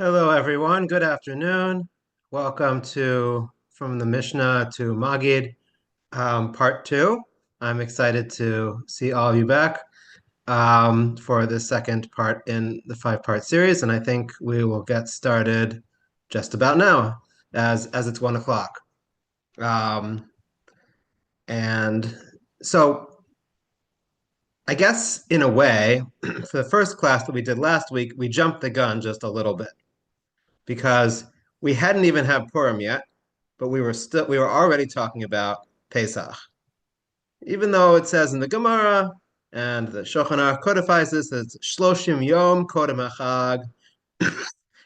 Hello, everyone. Good afternoon. Welcome to From the Mishnah to Maggid, part two. I'm excited to see all of you back for the second part in the five-part series, and I think we will get started just about now, as it's 1 o'clock. Um, and so, I guess in a way, for the first class that we did last week, we jumped the gun just a little bit because we hadn't even had Purim yet, but we were already talking about Pesach. Even though it says in the Gemara and the Shulchan Aruch codifies this as Shloshim Yom Kodem HaChag,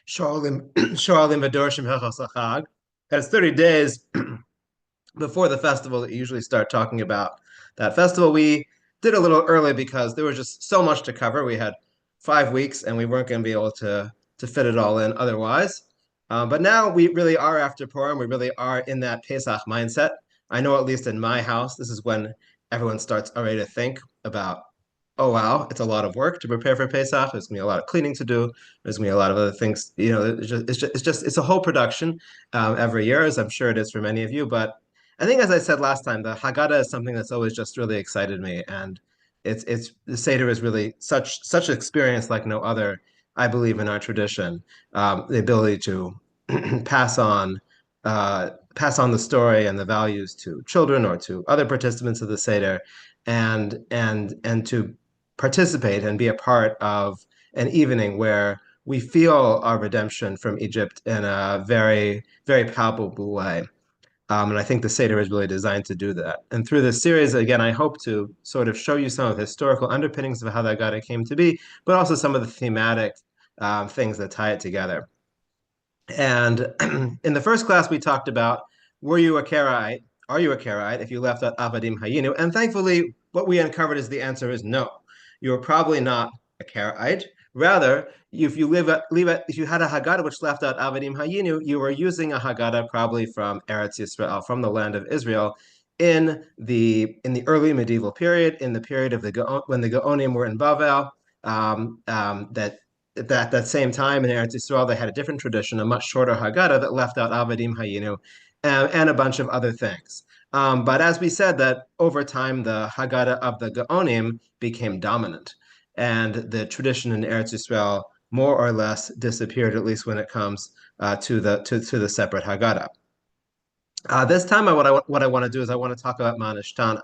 Shoalim V'Dorshim Hechos HaChag, that it's 30 days before the festival that you usually start talking about that festival. We did a little early because there was just so much to cover. We had 5 weeks and we weren't going to be able to fit it all in otherwise. But now we really are after Purim. We really are in that Pesach mindset. I know at least in my house, this is when everyone starts already to think about, oh wow, it's a lot of work to prepare for Pesach. There's gonna be a lot of cleaning to do. There's gonna be a lot of other things. It's a whole production every year, as I'm sure it is for many of you. But I think, as I said last time, the Haggadah is something that's always just really excited me, and it's the Seder is really such an experience like no other. I believe in our tradition, the ability to pass on pass on the story and the values to children or to other participants of the Seder, and to participate and be a part of an evening where we feel our redemption from Egypt in a very, very palpable way. And I think the Seder is really designed to do that. And through this series, again, I hope to sort of show you some of the historical underpinnings of how that Haggadah came to be, but also some of the thematic things that tie it together. And in the first class, we talked about, were you a Karaite? Are you a Karaite if you left out Avadim Hayinu? And thankfully, what we uncovered is the answer is no. You're probably not a Karaite. Rather, if you if you had a Haggadah which left out Avadim Hayinu, you were using a Haggadah probably from Eretz Yisrael, from the land of Israel, in the early medieval period, in the period of when the Gaonim were in Bavel, that at that same time in Eretz Yisrael, they had a different tradition, a much shorter Haggadah that left out Avadim Hayinu and a bunch of other things. But as we said, that over time, the Haggadah of the Gaonim became dominant, and the tradition in Eretz Yisrael more or less disappeared, at least when it comes to the separate Haggadah. This time, what I want to do is I want to talk about Manishtana.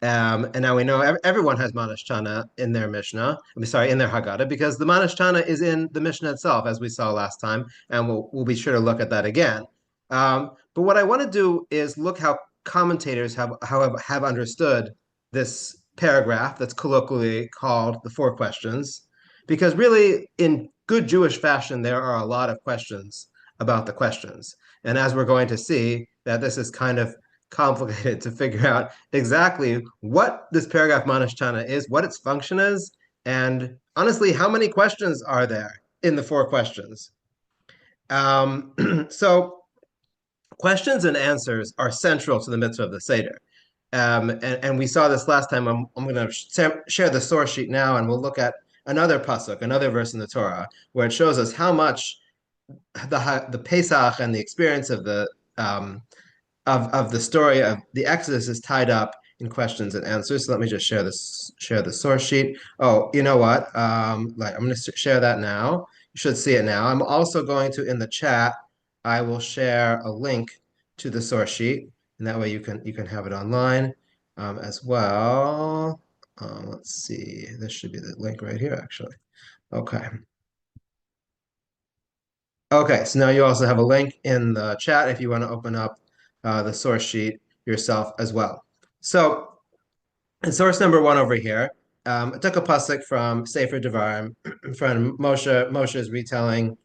And now we know everyone has Manashtana in their Mishnah, in their Haggadah, because the Manashtana is in the Mishnah itself, as we saw last time, and we'll be sure to look at that again. But what I want to do is look how commentators have understood this paragraph that's colloquially called the Four Questions, because really, in good Jewish fashion, there are a lot of questions about the questions. And as we're going to see, that this is kind of complicated to figure out exactly what this paragraph Manashtana is, what its function is, and honestly, how many questions are there in the four questions? So questions and answers are central to the mitzvah of the Seder. And we saw this last time. I'm going to share the source sheet now, and we'll look at another pasuk, another verse in the Torah, where it shows us how much the Pesach and the experience of the story of the Exodus is tied up in questions and answers. So let me just share the source sheet. Oh, you know what? I'm going to share that now. You should see it now. I'm also going to, in the chat, I will share a link to the source sheet, and that way you can have it online as well. Let's see. This should be the link right here, actually. Okay. Okay, so now you also have a link in the chat if you want to open up the source sheet yourself as well. So, in source number one over here, I took a pasuk from Sefer Devarim, from Moshe. Moshe is retelling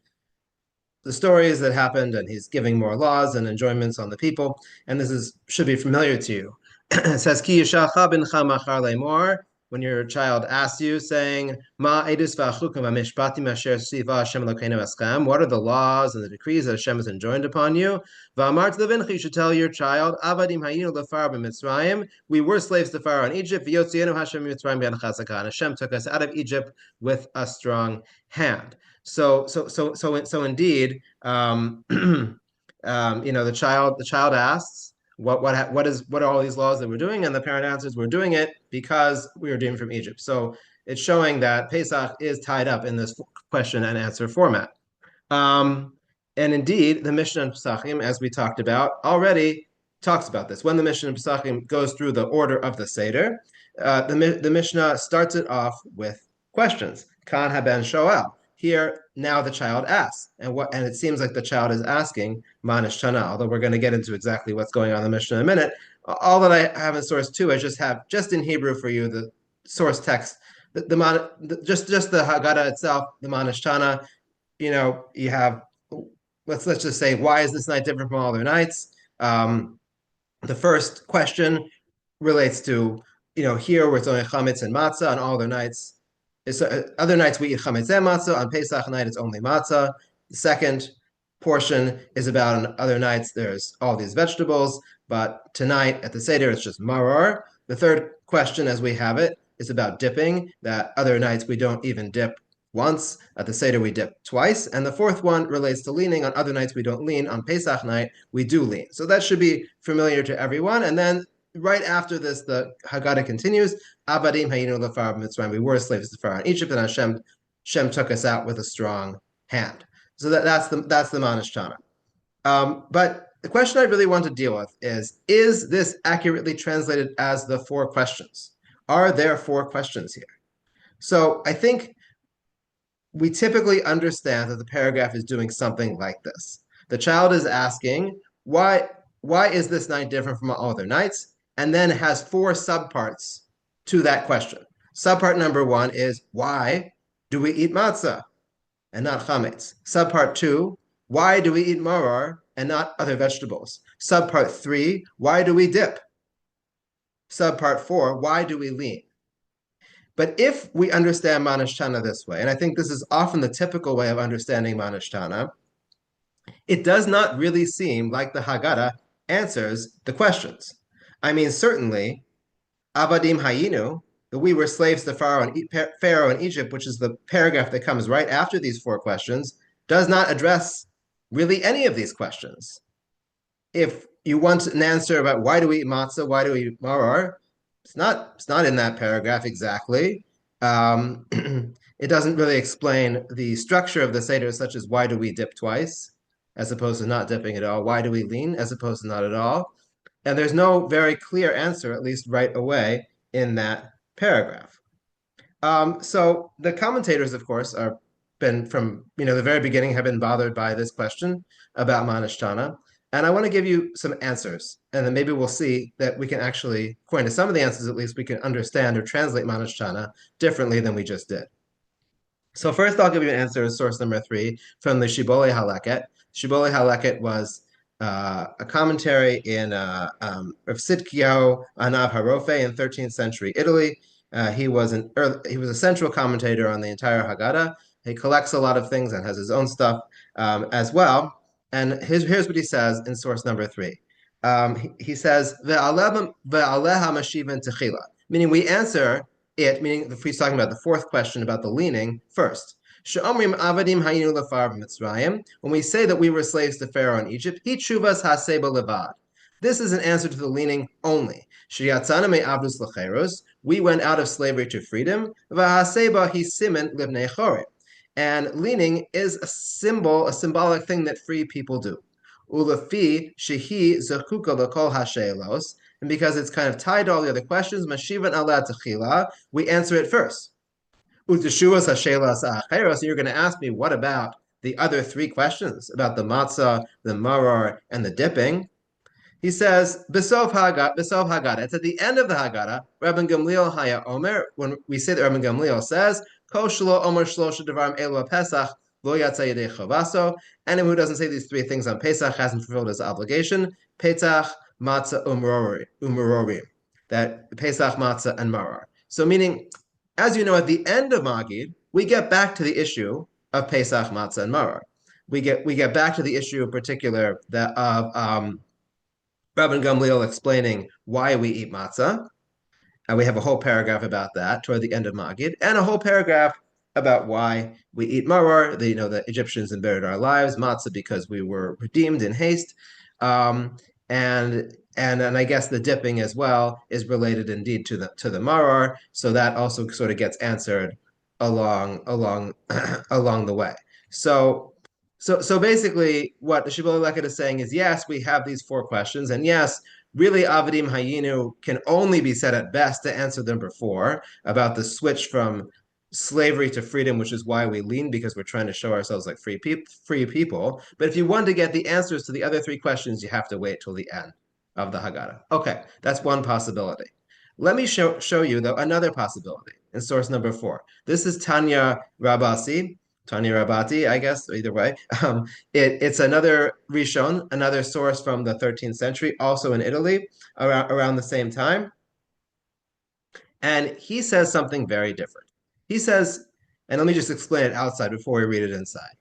the stories that happened, and he's giving more laws and enjoyments on the people. And this should be familiar to you. It says, "Ki yishalcha bincha machar lemor when your child asks you, saying, "Ma edus v'achukim v'mishpatim asher siva Hashem Elokeinu eschem," what are the laws and the decrees that Hashem has enjoined upon you? V'amart levinchi, you should tell your child, "Avadim hayinu lefar b'Mitzrayim." We were slaves to Pharaoh in Egypt. V'yotzienu Hashem Mitzrayim b'yad chazaka. And Hashem took us out of Egypt with a strong hand. So indeed, the child asks, what are all these laws that we're doing? And the parent answers, we're doing it because we were doomed from Egypt. So it's showing that Pesach is tied up in this question and answer format. And indeed, the Mishnah in Pesachim, as we talked about, already talks about this. When the Mishnah in Pesachim goes through the order of the Seder, the Mishnah starts it off with questions. Kan haben shoel. Here, now the child asks, and it seems like the child is asking manish tana. Although we're going to get into exactly what's going on in the Mishnah in a minute. All that I have in source 2, I just in Hebrew for you the source text, just the Haggadah itself, the manish tana. You have let's just say, why is this night different from all other nights? The first question relates to here where it's only chametz and matzah, on all other nights. Other nights we eat chametz and matzah. On Pesach night it's only matzah. The second portion is about on other nights there's all these vegetables, but tonight at the Seder it's just maror. The third question, as we have it, is about dipping. That other nights we don't even dip once. At the Seder we dip twice. And the fourth one relates to leaning. On other nights we don't lean. On Pesach night we do lean. So that should be familiar to everyone. And then right after this, the Haggadah continues. Abadim hayinu lefar b'Mitzrayim. We were slaves to Pharaoh in Egypt, and Hashem took us out with a strong hand. So that's the manish tana. But the question I really want to deal with is this accurately translated as the 4 questions? Are there 4 questions here? So I think we typically understand that the paragraph is doing something like this. The child is asking, why is this night different from all other nights? And then has 4 subparts to that question. Subpart number 1 is, why do we eat matzah and not chametz? Subpart 2, why do we eat maror and not other vegetables? Subpart 3, why do we dip? Subpart 4, why do we lean? But if we understand manish tana this way, and I think this is often the typical way of understanding manish tana, it does not really seem like the Haggadah answers the questions. I mean, certainly, Abadim Hayinu, that we were slaves to Pharaoh in Egypt, which is the paragraph that comes right after these 4 questions, does not address really any of these questions. If you want an answer about why do we eat matzah, why do we eat maror, it's not in that paragraph exactly. It doesn't really explain the structure of the Seder, such as why do we dip twice, as opposed to not dipping at all? Why do we lean, as opposed to not at all? And there's no very clear answer, at least right away, in that paragraph. So the commentators, of course, are been from the very beginning have been bothered by this question about manish tana. And I want to give you some answers, and then maybe we'll see that we can actually, according to some of the answers at least, we can understand or translate manish tana differently than we just did. So first I'll give you an answer, source number 3, from the Shibbolei Haleket. Shibbolei Haleket was a commentary in Rav Tzidkiyahu Anav Harofe in 13th century Italy. He was a central commentator on the entire Haggadah. He collects a lot of things and has his own stuff as well. And here's what he says in source number 3. He says, "Ve'aleha mashivan techila," meaning we answer it, meaning if he's talking about the 4th question about the leaning first. She'omrim avadim hayinu lefar b'Mitzrayim. When we say that we were slaves to Pharaoh in Egypt, hi tshuvas haseba levad. This is an answer to the leaning only. Sheyatzana me avdus lecheros. We went out of slavery to freedom. V'haseba hi simen libnei chorim. And leaning is a symbolic thing that free people do. Ulefi shehi zechuka lekol hashelos. And because it's kind of tied to all the other questions, mashivan ala techila, we answer it first. Uteshuas hashelas acheros. You're going to ask me, what about the other 3 questions about the matzah, the maror, and the dipping? He says, B'sov Haggadah. It's at the end of the Haggadah. Rabbi Gamliel Haya Omer. When we say that Rabbi Gamliel says, Kol shelo omer shlosha devarim elu Pesach lo yatsa yedei chavaso. Anyone who doesn't say these 3 things on Pesach hasn't fulfilled his obligation. Petach, matzah, umerorim. That Pesach, matzah, and maror. So meaning, as you know, at the end of Maggid, we get back to the issue of Pesach, Matzah, and Maror. We get back to the issue in particular that of Rabban Gamliel explaining why we eat matzah. And we have a whole paragraph about that toward the end of Maggid, and a whole paragraph about why we eat maror. The Egyptians embittered our lives, matzah because we were redeemed in haste, um, and I guess the dipping as well is related indeed to the maror. So that also sort of gets answered along along the way. So basically, what the Shibboleth Leket is saying is, yes, we have these four questions, and yes, really, Avadim Hayinu can only be said at best to answer number four about the switch from slavery to freedom, which is why we lean, because we're trying to show ourselves like free people. But if you want to get the answers to the other three questions, you have to wait till the end of the Haggadah. Okay, that's one possibility. Let me show you, though, another possibility in source number four. This is Tanya Rabati, I guess, either way. It's another Rishon, another source from the 13th century, also in Italy, around the same time. And he says something very different. He says, and let me just explain it outside before we read it inside.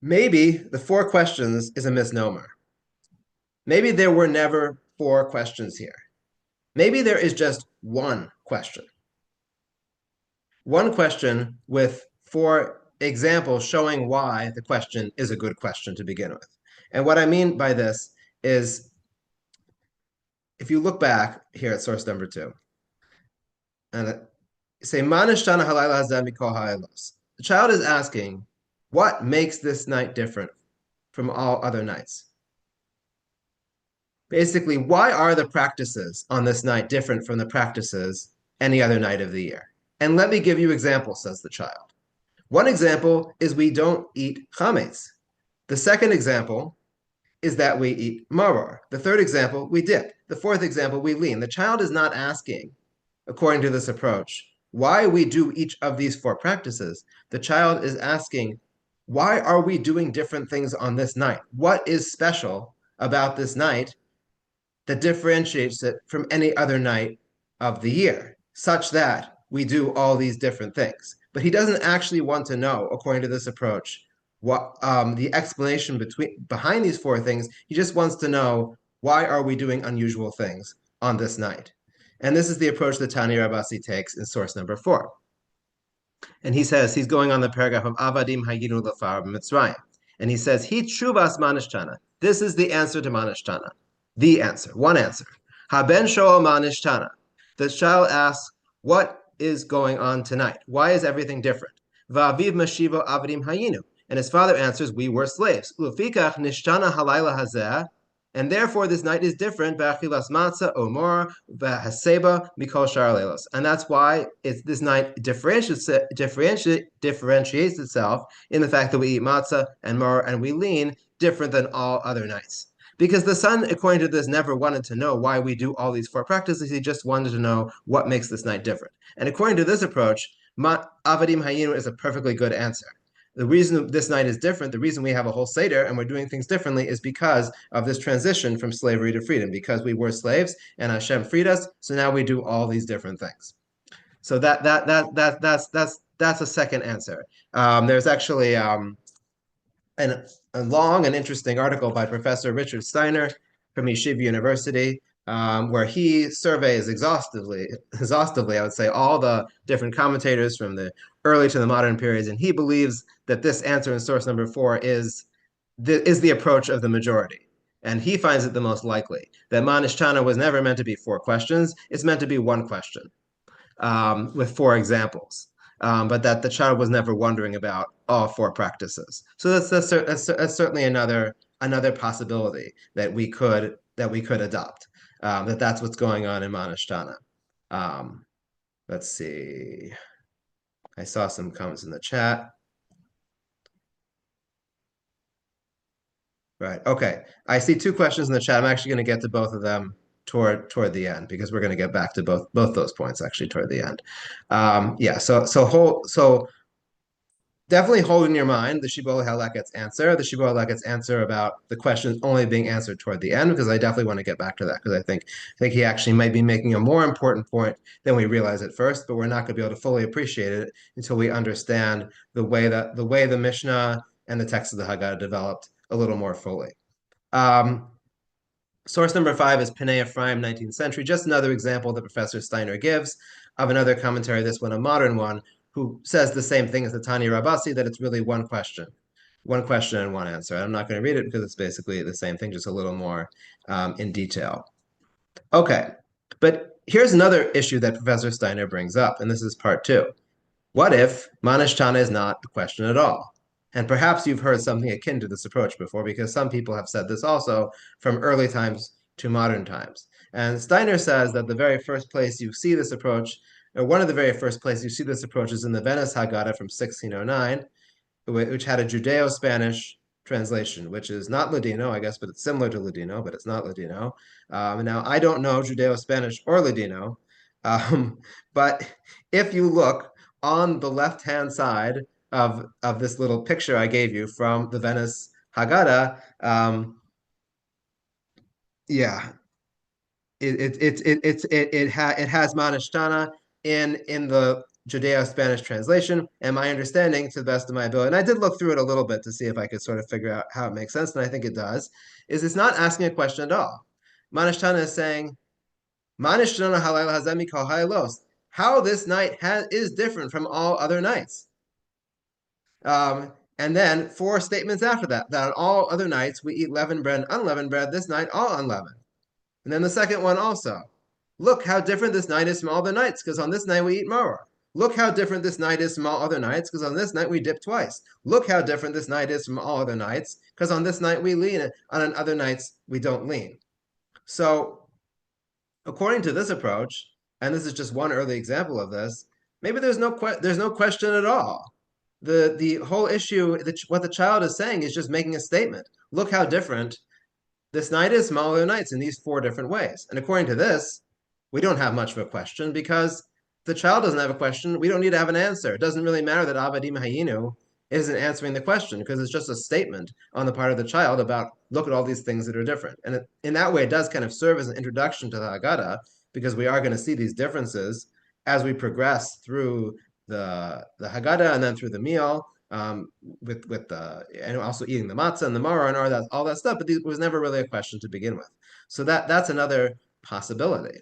Maybe the four questions is a misnomer. Maybe there were never four questions here. Maybe there is just one question. One question with four examples showing why the question is a good question to begin with. And what I mean by this is, if you look back here at source number two, and say, the child is asking, what makes this night different from all other nights? Basically, why are the practices on this night different from the practices any other night of the year? And let me give you examples, says the child. One example is we don't eat chametz. The second example is that we eat maror. The third example, we dip. The fourth example, we lean. The child is not asking, according to this approach, why we do each of these four practices. The child is asking, why are we doing different things on this night? What is special about this night that differentiates it from any other night of the year, such that we do all these different things? But he doesn't actually want to know, according to this approach, what the explanation behind these four things. He just wants to know, why are we doing unusual things on this night? And this is the approach that Tani Rabasi takes in source number four. And he says, he's going on the paragraph of Avadim Hayinu Lafar Mitzrayim. And he says, He Chuvas Manishtana. This is the answer to Manishtana. The answer, one answer. Haben Shoel Manishtana. The child asks, what is going on tonight? Why is everything different? Va'aviv Mashivo Avadim Hayinu. And his father answers, we were slaves. Lufikach Nishtana Halayla Hazeh. And therefore, this night is different. Ba'achilas matzah, omor, ba'haseba, mikol shar leilos. And that's why this night differentiates itself in the fact that we eat matzah and mor and we lean different than all other nights. Because the son, according to this, never wanted to know why we do all these four practices. He just wanted to know what makes this night different. And according to this approach, avadim hayinu is a perfectly good answer. The reason this night is different, the reason we have a whole Seder and we're doing things differently is because of this transition from slavery to freedom, because we were slaves and Hashem freed us, so now we do all these different things. So that's a second answer. There's actually a long and interesting article by Professor Richard Steiner from Yeshiva University, where he surveys exhaustively, I would say, all the different commentators from the early to the modern periods, and he believes that this answer in source number four is the approach of the majority. And he finds it the most likely, that Manishtana was never meant to be four questions, it's meant to be one question, with four examples. But that the child was never wondering about all four practices. So that's certainly another possibility that we could adopt. That's what's going on in Manishtana. Let's see. I saw some comments in the chat. Right. Okay. I see two questions in the chat. I'm actually going to get to both of them toward the end, because we're going to get back to both those points actually toward the end. Yeah. So definitely hold in your mind the Shibboleth Haleket's answer, the Shibboleth Haleket's answer about the questions only being answered toward the end, because I definitely want to get back to that, because I think he actually might be making a more important point than we realize at first, but we're not going to be able to fully appreciate it until we understand the way the Mishnah and the text of the Haggadah developed a little more fully. Um, Source number 5 is Pnei Ephraim, 19th century. Just another example that Professor Steiner gives of another commentary, this one a modern one, who says the same thing as the Tani Rabasi, that it's really one question and one answer. I'm not going to read it because it's basically the same thing, just a little more in detail. Okay, but here's another issue that Professor Steiner brings up, and this is part 2. What if Manishtana is not a question at all? And perhaps you've heard something akin to this approach before, because some people have said this also from early times to modern times. And Steiner says that the very first place you see this approach, or one of the very first places you see this approach, is in the Venice Haggadah from 1609, which had a Judeo-Spanish translation, which is not Ladino, I guess, but it's similar to Ladino, but it's not Ladino. Now, I don't know Judeo-Spanish or Ladino, um, but if you look on the left-hand side of this little picture I gave you from the Venice Haggadah, yeah, it has Manishtana in the Judeo-Spanish translation, and my understanding, to the best of my ability, and I did look through it a little bit to see if I could sort of figure out how it makes sense, and I think it does, is it's not asking a question at all. Manishtana is saying, Manishtana halayla hazemi kol halaylos. How this night is different from all other nights. And then 4 statements after that, that on all other nights we eat leavened bread and unleavened bread, this night all unleavened. And then the second one also. Look how different this night is from all the nights, because on this night we eat maror. Look how different this night is from all other nights, because on this night we dip twice. Look how different this night is from all other nights, because on this night we lean, and on other nights we don't lean. So, according to this approach, and this is just one early example of this, maybe there's no question at all. The whole issue, what the child is saying, is just making a statement. Look how different this night is from all other nights in these 4 different ways. And according to this, we don't have much of a question, because the child doesn't have a question. We don't need to have an answer. It doesn't really matter that Avadim Hayinu isn't answering the question, because it's just a statement on the part of the child about, look at all these things that are different. And in that way, it does kind of serve as an introduction to the Haggadah, because we are going to see these differences as we progress through the Haggadah and then through the meal, with the, and also eating the matzah and the maror and all that stuff, but it was never really a question to begin with. So that's another possibility.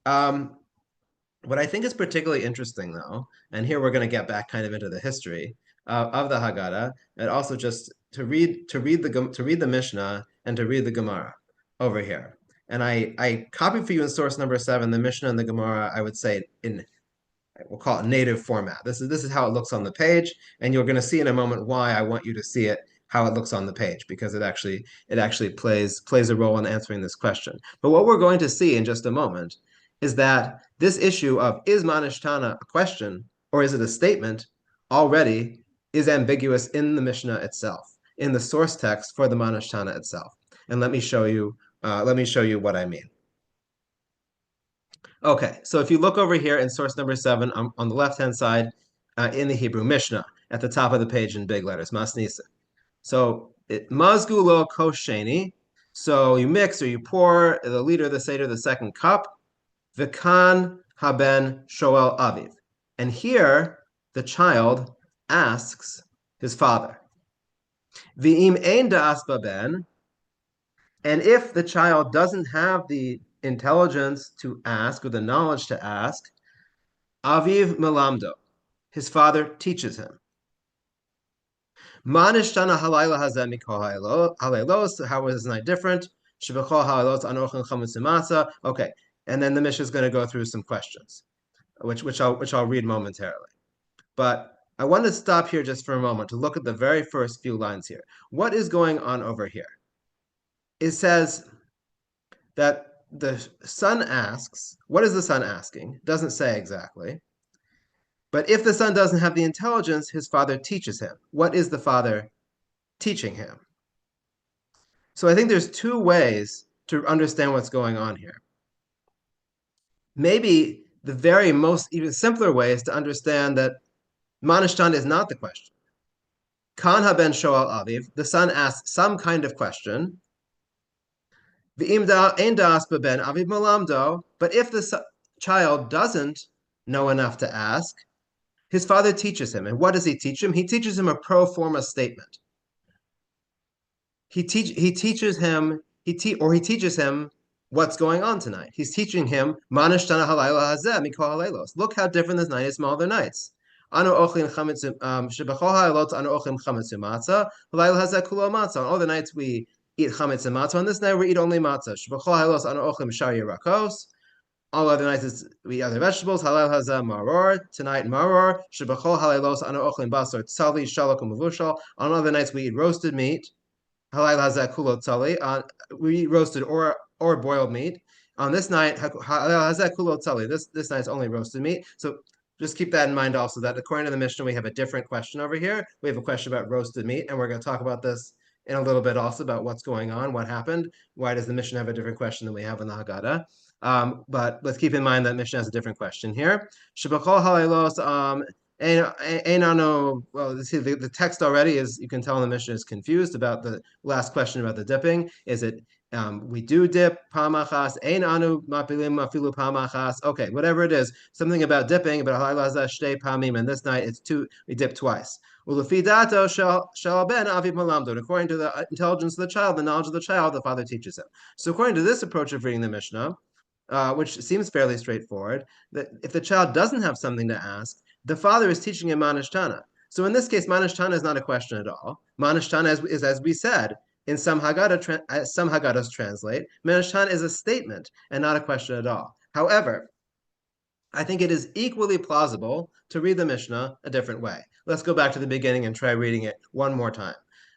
What I think is particularly interesting, though, and here we're going to get back kind of into the history of the Haggadah, and also just to read the Mishnah and to read the Gemara over here. And I copied for you in source number 7 the Mishnah and the Gemara, I would say, in, we'll call it native format. This is how it looks on the page, and you're going to see in a moment why I want you to see it how it looks on the page, because it actually plays a role in answering this question. But what we're going to see in just a moment is that this issue of, is Manishtana a question or is it a statement, already is ambiguous in the Mishnah itself, in the source text for the Manishtana itself. And let me show you what I mean. Okay, so if you look over here in source number 7 on the left-hand side, in the Hebrew Mishnah, at the top of the page in big letters, Masnisa. So mazgu lo kosheni. So you mix or you pour the liter, the seder, the second cup. V'kan haben shoel aviv. And here the child asks his father. V'im ein da'as baben. And if the child doesn't have the intelligence to ask or the knowledge to ask, aviv melamdo, his father teaches him. Manishtana halayla hazeh mikol halaylos. How is this night different? Shevachol halaylos anochen chametz. Okay, and then the Mishnah is going to go through some questions, which I'll read momentarily. But I want to stop here just for a moment to look at the very first few lines here. What is going on over here? It says that the son asks, what is the son asking? It doesn't say exactly. But if the son doesn't have the intelligence, his father teaches him. What is the father teaching him? So I think there's 2 ways to understand what's going on here. Maybe the very most even simpler way is to understand that Manishtana is not the question. Kan haben shoal aviv, the son asks some kind of question. V'im ein das beben aviv malamdo, but if the child doesn't know enough to ask, his father teaches him. And what does he teach him? He teaches him a pro forma statement. He teaches him what's going on tonight. He's teaching him Manishtana halayla hazeh mikol halaylos. Look how different this night is from all other nights. Anu ochlin chametz shebachol halaylos anu ochlim chametz matzah halayla hazeh kulo matzah. On all the nights we eat chametz and matzah. On this night we eat only matzah. Shebachol halaylos anu ochlim shar yirakos. All other nights we eat other vegetables. Halal hazeh maror. Tonight maror. Shebachol halaylos anu ochlim basar tzali shalok u'mavushal. On other nights we eat roasted meat. Halal hazeh kulo tzali. We eat roasted or boiled meat. On this night, halal hazeh kulo tzali. This night's only roasted meat. So just keep that in mind also, that according to the Mishnah, we have a different question over here. We have a question about roasted meat, and we're going to talk about this in a little bit also about what's going on, what happened. Why does the Mishnah have a different question than we have in the Haggadah? But let's keep in mind that Mishnah has a different question here. Shebachol halaylos well, see, the text already is, you can tell the Mishnah is confused about the last question about the dipping. Is it we do dip pamachas, ein anu mapilim mafilu pamachas? Okay, whatever it is, something about dipping, but shtei pamim, and this night it's we dip twice. Ulefi dato shel ben aviv malamdo. According to the intelligence of the child, the knowledge of the child, the father teaches him. So according to this approach of reading the Mishnah, which seems fairly straightforward, that if the child doesn't have something to ask, the father is teaching him Manishtana. So in this case, Manishtana is not a question at all. Manishtana is, as we said, in some Haggadahs translate, Manishtana is a statement and not a question at all. However, I think it is equally plausible to read the Mishnah a different way. Let's go back to the beginning and try reading it one more time.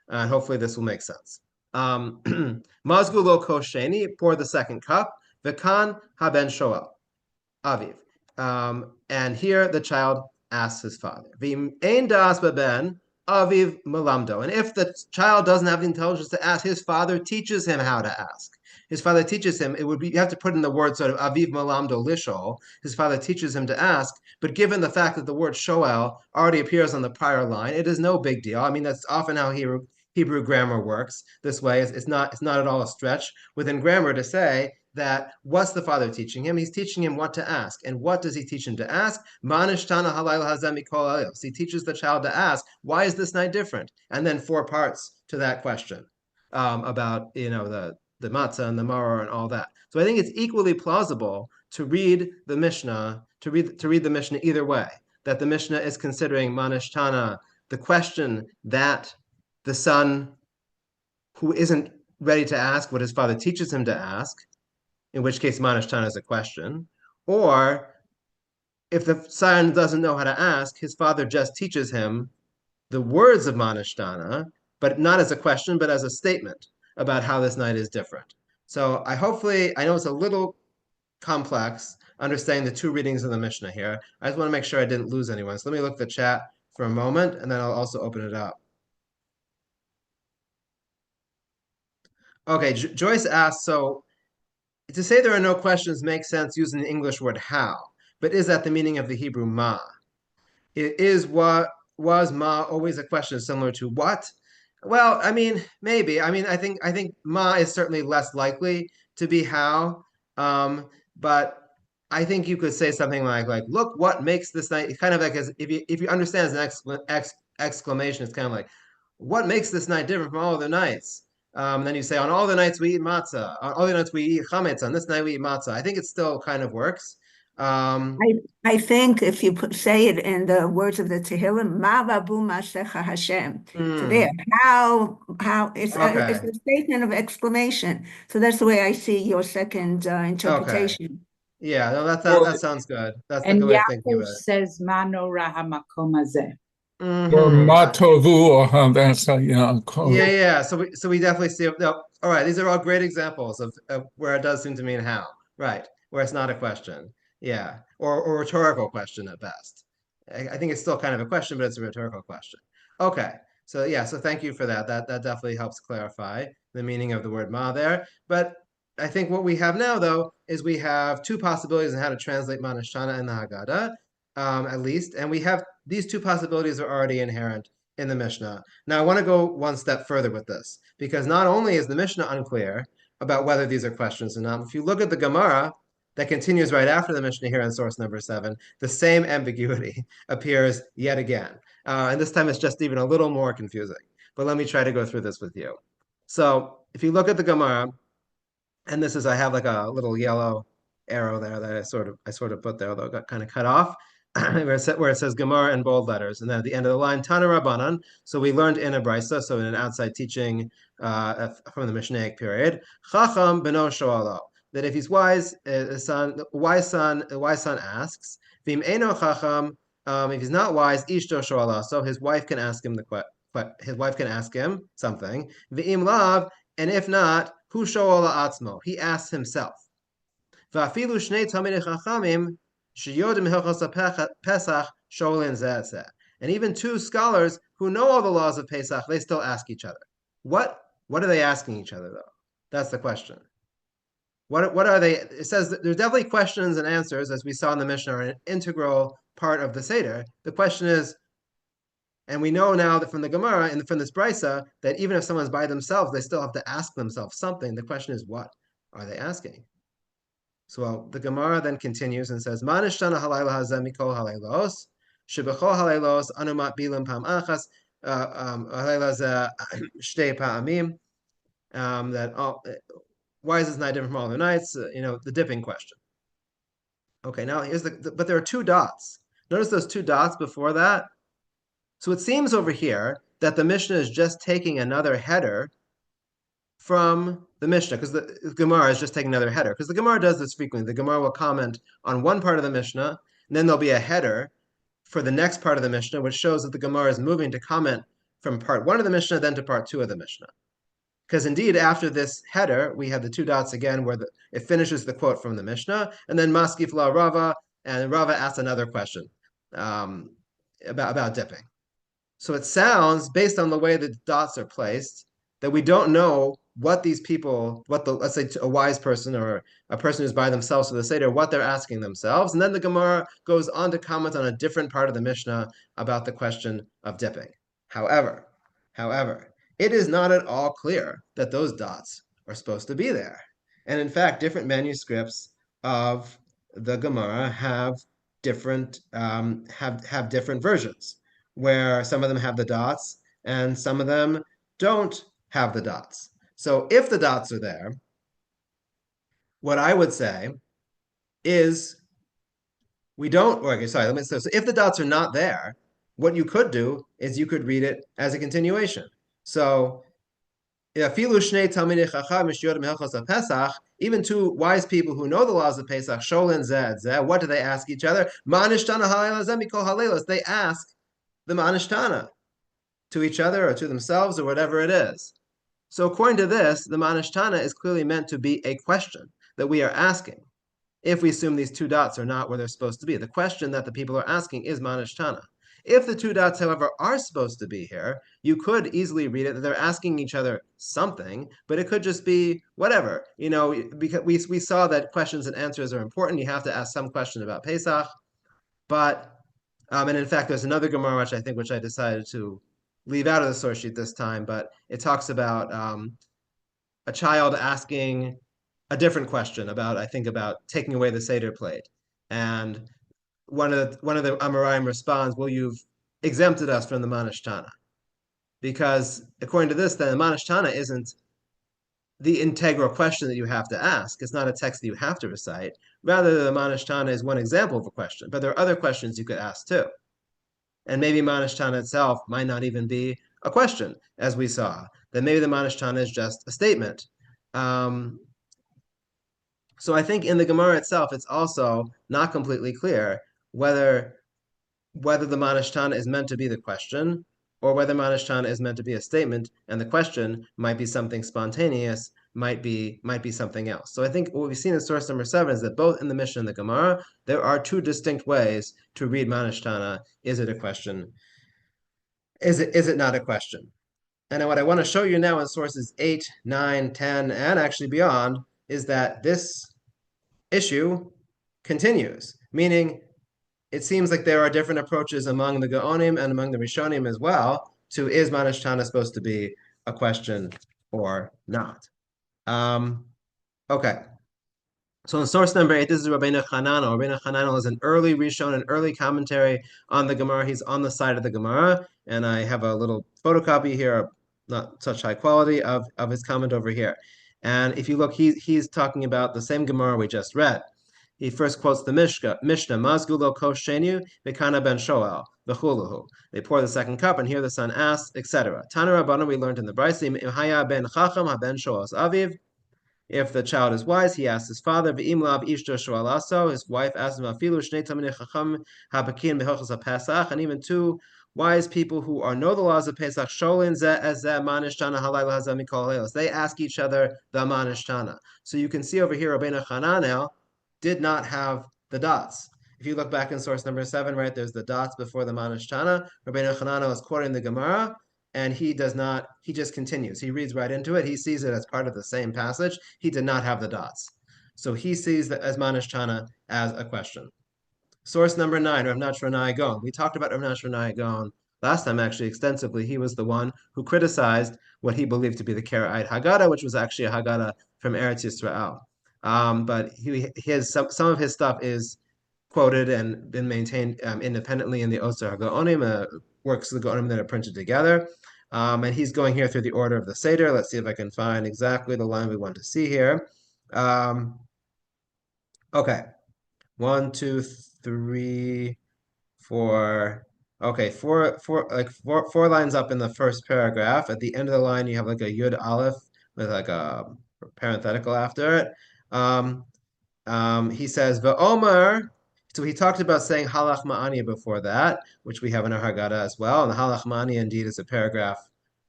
And hopefully this will make sense. Mazgu lo kosheni, pour the second cup. V'kan haben shoel, aviv. And here the child asks his father, V'im ein das beben aviv malamdo. And if the child doesn't have the intelligence to ask, his father teaches him how to ask. His father teaches him, it would be, you have to put in the word sort of aviv malamdo lishol. His father teaches him to ask, but given the fact that the word shoel already appears on the prior line, it is no big deal. I mean, that's often how Hebrew grammar works this way. It's not at all a stretch within grammar to say that what's the father teaching him? He's teaching him what to ask. And what does he teach him to ask? Manishtana halayla hazeh mikol halaylos. He teaches the child to ask, why is this night different? And then 4 parts to that question about the matzah and the maror and all that. So I think it's equally plausible to read the Mishnah, to read the Mishnah either way, that the Mishnah is considering Manishtana, the question that the son who isn't ready to ask what his father teaches him to ask, in which case Manishtana is a question, or if the son doesn't know how to ask, his father just teaches him the words of Manishtana, but not as a question, but as a statement about how this night is different. So I know it's a little complex understanding the 2 readings of the Mishnah here. I just want to make sure I didn't lose anyone. So let me look at the chat for a moment, and then I'll also open it up. Okay, Joyce asked, so to say there are no questions makes sense using the English word how, but is that the meaning of the Hebrew ma? Was ma always a question similar to what? Well, I mean, maybe. I mean, I think ma is certainly less likely to be how, but I think you could say something like look what makes this night. It's kind of like, as if you understand as an exclamation, it's kind of like, what makes this night different from all other nights? Then you say, on all the nights we eat matzah. On all the nights we eat chametz. On this night we eat matzah. I think it still kind of works. I think if you say it in the words of the Tehillim, Ma vabu mashecha Hashem. So there, how it's Okay. a statement of exclamation. So that's the way I see your second interpretation. Okay. Yeah, no, that sounds good. That's the And good way of thinking Yaakov about it. says, Mano raha makom hazeh. Or matovu, or that's how you call it. Yeah. So we definitely see. No, all right, these are all great examples of where it does seem to mean how, right? Where it's not a question. Yeah, or rhetorical question at best. I think it's still kind of a question, but it's a rhetorical question. Okay, so yeah, so thank you for that. That definitely helps clarify the meaning of the word ma there. But I think what we have now, though, is we have 2 possibilities on how to translate Manishtana in the Haggadah, at least, and we have these 2 possibilities are already inherent in the Mishnah. Now, I want to go one step further with this, because not only is the Mishnah unclear about whether these are questions or not, if you look at the Gemara that continues right after the Mishnah here in source number 7, the same ambiguity appears yet again. And this time it's just even a little more confusing. But let me try to go through this with you. So if you look at the Gemara, and this is, I have like a little yellow arrow there that I sort of put there, although it got kind of cut off, where it says Gemara in bold letters. And then at the end of the line, Tana Rabbanan. So we learned in a brisa, so in an outside teaching from the Mishnaic period, Chacham beno shoalo, that if he's wise, the wise son asks, Vim eno chacham, if he's not wise, ishto shoala, so his wife can ask him something. V'im lav, and if not, hu shoala atzmo, he asks himself. Va'afilu shnei talmidei chachamim sheyodim hilchos Pesach sholin zeh. And even two scholars who know all the laws of Pesach, they still ask each other. What are they asking each other, though? That's the question. What are they? It says that there's definitely questions and answers, as we saw in the Mishnah, are an integral part of the Seder. The question is, and we know now that from the Gemara and from this brisa, that even if someone's by themselves, they still have to ask themselves something. The question is, what are they asking? So the Gemara then continues and says, "Ma nishtana halayla hazeh mikol halaylos, shebechol halaylos anumat bilim pam achas, halayla zeh shtei pa'amim." That all, why is this night different from all the nights? The dipping question. Okay, now here's but there are two dots. Notice those two dots before that. So it seems over here that the Mishnah is just taking another header from the Mishnah, because the Gemara is just taking another header, because the Gemara does this frequently. The Gemara will comment on one part of the Mishnah, and then there'll be a header for the next part of the Mishnah, which shows that the Gemara is moving to comment from part 1 of the Mishnah, then to part 2 of the Mishnah. Because indeed, after this header, we have the two dots again, where it finishes the quote from the Mishnah, and then Maskif la Rava, and Rava asks another question about dipping. So it sounds, based on the way the dots are placed, that we don't know what these people, let's say a wise person or a person who's by themselves for the Seder, what they're asking themselves. And then the Gemara goes on to comment on a different part of the Mishnah about the question of dipping. However, it is not at all clear that those dots are supposed to be there. And in fact, different manuscripts of the Gemara have different versions, where some of them have the dots and some of them don't have the dots. So if the dots are there, what I would say is so if the dots are not there, what you could do is you could read it as a continuation. So even two wise people who know the laws of Pesach, sholin zeh, what do they ask each other? They ask the manishtana to each other or to themselves or whatever it is. So according to this, the manishtana is clearly meant to be a question that we are asking, if we assume these two dots are not where they're supposed to be. The question that the people are asking is manishtana. If the two dots, however, are supposed to be here, you could easily read it that they're asking each other something, but it could just be whatever. Because we saw that questions and answers are important. You have to ask some question about Pesach. But, and in fact, there's another Gemara, which I decided to leave out of the source sheet this time, but it talks about a child asking a different question about taking away the Seder plate. And one of the Amoraim responds, well, you've exempted us from the Manishtana. Because according to this, then the Manishtana isn't the integral question that you have to ask. It's not a text that you have to recite. Rather, the Manishtana is one example of a question, but there are other questions you could ask too. And maybe Manishtana itself might not even be a question, as we saw. That maybe the Manishtana is just a statement. So I think in the Gemara itself, it's also not completely clear whether the Manishtana is meant to be the question or whether Manishtana is meant to be a statement, and the question might be something spontaneous, might be something else. So I think what we've seen in source number 7 is that both in the Mishnah and the Gemara, there are two distinct ways to read Manishtana. Is it a question? Is it not a question? And what I want to show you now in sources 8, 9, 10, and actually beyond is that this issue continues, meaning it seems like there are different approaches among the Gaonim and among the Rishonim as well to is Manashtana supposed to be a question or not? Okay. So in source number 8, this is Rabbeinu Chananel. Rabbeinu Chananel is an early Rishon, an early commentary on the Gemara. He's on the side of the Gemara, and I have a little photocopy here, not such high quality, of his comment over here. And if you look, he's talking about the same Gemara we just read. He first quotes the Mishnah, Mazgulo koshenu bekana ben shoel v'chuluhu. They pour the second cup, and here the son asks, etc. Tana Rabbana, we learned in the Braysim, Imhaya ben chacham haben shoel's aviv. If the child is wise, he asks his father. His wife asks him, and even two wise people who know the laws of Pesach, they ask each other the Manishtana. So you can see over here, Rabbeinu Chananel did not have the dots. If you look back in source number 7, right, there's the dots before the Manishtana. Rabbeinu Chananel is quoting the Gemara, and he does not, he just continues. He reads right into it. He sees it as part of the same passage. He did not have the dots. So he sees that as Manashtana as a question. Source number 9, Rav Nachman Gaon. We talked about Rav Nachman Gaon last time, actually, extensively. He was the one who criticized what he believed to be the Karaite Haggadah, which was actually a Haggadah from Eretz Yisrael. But some of his stuff is quoted and been maintained independently in the Osir HaGaonim, works of the Gaonim that are printed together. And he's going here through the order of the Seder. Let's see if I can find exactly the line we want to see here. Okay. 1, 2, 3, 4. Okay, four lines up in the first paragraph. At the end of the line, you have like a Yud Aleph with like a parenthetical after it. He says, V'omer. So he talked about saying halach ma'ani before that, which we have in our Haggadah as well. And the halach ma'ani indeed is a paragraph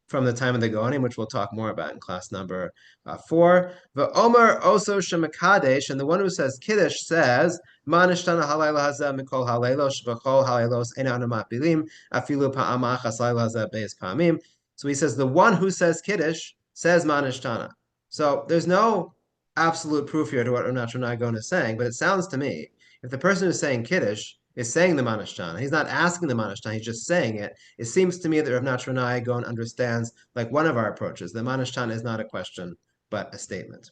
from the time of the Gaonim, which we'll talk more about in class number 4. V'omer oso shemakadesh, and the one who says Kiddush says, Manishtana halayla hazeh mikol halaylos shebachol halaylos enanu ma'pilim afilu pa'amach halayla hazeh beis pa'amim. So he says the one who says Kiddush says Manishtana. So there's no absolute proof here to what Rav Nachman Gaon is saying, but it sounds to me, if the person who's saying Kiddush is saying the Manishtana, he's not asking the Manishtana, he's just saying it. It seems to me that Rav Nachman Gaon understands, like one of our approaches, the Manishtana is not a question, but a statement.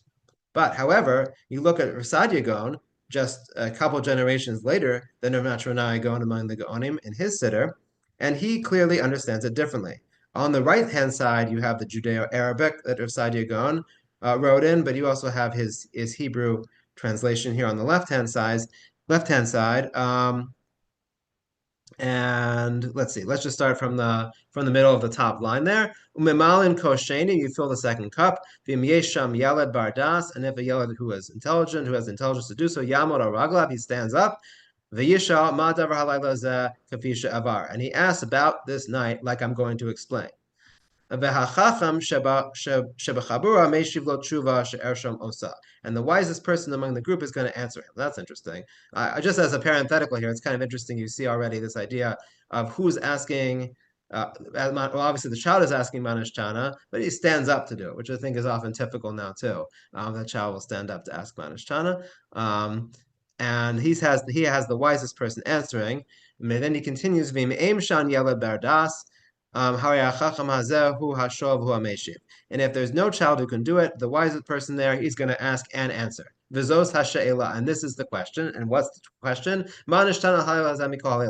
But however, you look at Rav Sadia Gaon, just a couple generations later than Rav Nachman Gaon among the Gaonim in his Siddur, and he clearly understands it differently. On the right-hand side, you have the Judeo-Arabic that Rav Sadia Gaon wrote in, but you also have his Hebrew translation here on the left-hand side. And let's see. Let's just start from the middle of the top line there. Umemalin kosheni, you fill the second cup. V'im yesham yaled bardas, and if a yaled who is intelligent, who has intelligence to do so, yamod al raglav, he stands up. V'yishal ma davar halayla zeh kafi she'avar, and he asks about this night, like I'm going to explain. And the wisest person among the group is going to answer him. That's interesting. Just as a parenthetical here, it's kind of interesting. You see already this idea of who's asking. Well, obviously the child is asking Manishtana, but he stands up to do it, which I think is often typical now too. The child will stand up to ask Manishtana, and he has the wisest person answering. And then he continues, "V'im eim shan yeled bardas." And if there's no child who can do it, the wisest person there, he's going to ask and answer. And this is the question. And what's the question?